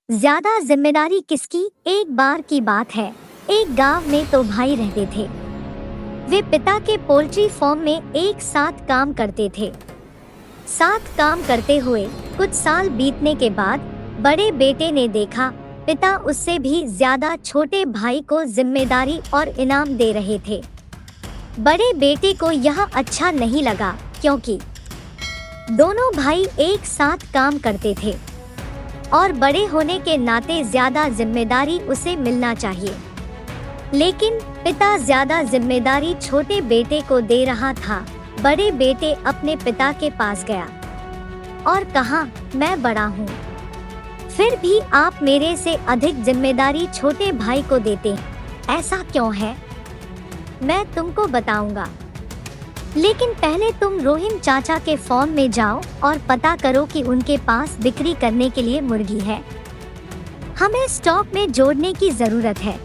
ज्यादा जिम्मेदारी किसकी। एक बार की बात है, एक गांव में दो भाई रहते थे। वे पिता के पोल्ट्री फार्म में एक साथ काम करते थे। साथ काम करते हुए कुछ साल बीतने के बाद बड़े बेटे ने देखा पिता उससे भी ज्यादा छोटे भाई को जिम्मेदारी और इनाम दे रहे थे। बड़े बेटे को यह अच्छा नहीं लगा क्योंकि दोनों भाई एक साथ काम करते थे और बड़े होने के नाते ज्यादा जिम्मेदारी उसे मिलना चाहिए। लेकिन पिता ज्यादा जिम्मेदारी छोटे बेटे को दे रहा था। बड़े बेटे अपने पिता के पास गया और कहा, मैं बड़ा हूँ, फिर भी आप मेरे से अधिक जिम्मेदारी छोटे भाई को देते हैं। ऐसा क्यों है, मैं तुमको बताऊंगा। लेकिन पहले तुम रोहिम चाचा के फार्म में जाओ और पता करो कि उनके पास बिक्री करने के लिए मुर्गी है। हमें स्टॉक में जोड़ने की जरूरत है।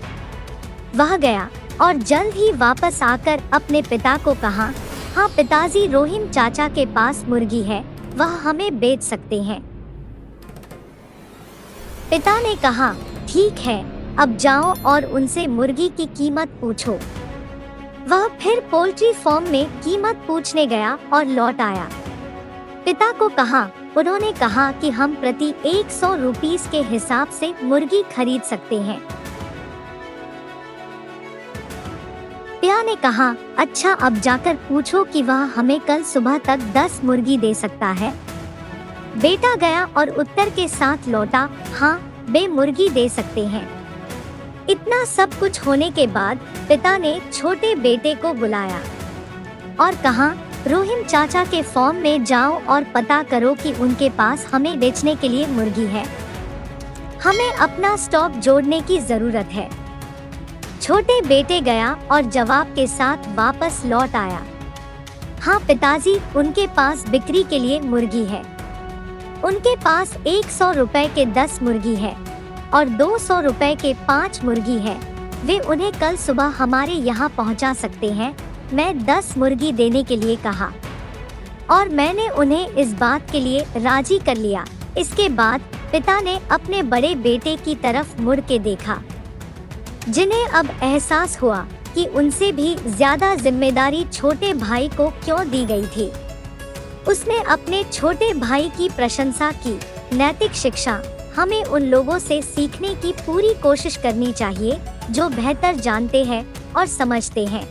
वह गया और जल्द ही वापस आकर अपने पिता को कहा, हाँ पिताजी, रोहिम चाचा के पास मुर्गी है, वह हमें बेच सकते हैं। पिता ने कहा, ठीक है, अब जाओ और उनसे मुर्गी की कीमत पूछो। वह फिर पोल्ट्री फार्म में कीमत पूछने गया और लौट आया। पिता को कहा, उन्होंने कहा कि हम प्रति 100 रुपीस के हिसाब से मुर्गी खरीद सकते हैं। पिता ने कहा, अच्छा, अब जाकर पूछो कि वह हमें कल सुबह तक 10 मुर्गी दे सकता है। बेटा गया और उत्तर के साथ लौटा, हाँ, वे मुर्गी दे सकते हैं। इतना सब कुछ होने के बाद पिता ने छोटे बेटे को बुलाया और कहा, रोहिम चाचा के फार्म में जाओ और पता करो कि उनके पास हमें बेचने के लिए मुर्गी है। हमें अपना स्टॉक जोड़ने की जरूरत है। छोटे बेटे गया और जवाब के साथ वापस लौट आया, हाँ पिताजी, उनके पास बिक्री के लिए मुर्गी है। उनके पास 100 रुपए के 10 मुर्गी है और 200 रुपए के 5 मुर्गी है। वे उन्हें कल सुबह हमारे यहाँ पहुँचा सकते हैं। मैं 10 मुर्गी देने के लिए कहा और मैंने उन्हें इस बात के लिए राजी कर लिया। इसके बाद पिता ने अपने बड़े बेटे की तरफ मुड़ के देखा, जिन्हें अब एहसास हुआ कि उनसे भी ज्यादा जिम्मेदारी छोटे भाई को क्यों दी गई थी। उसने अपने छोटे भाई की प्रशंसा की। नैतिक शिक्षा, हमें उन लोगों से सीखने की पूरी कोशिश करनी चाहिए जो बेहतर जानते हैं और समझते हैं।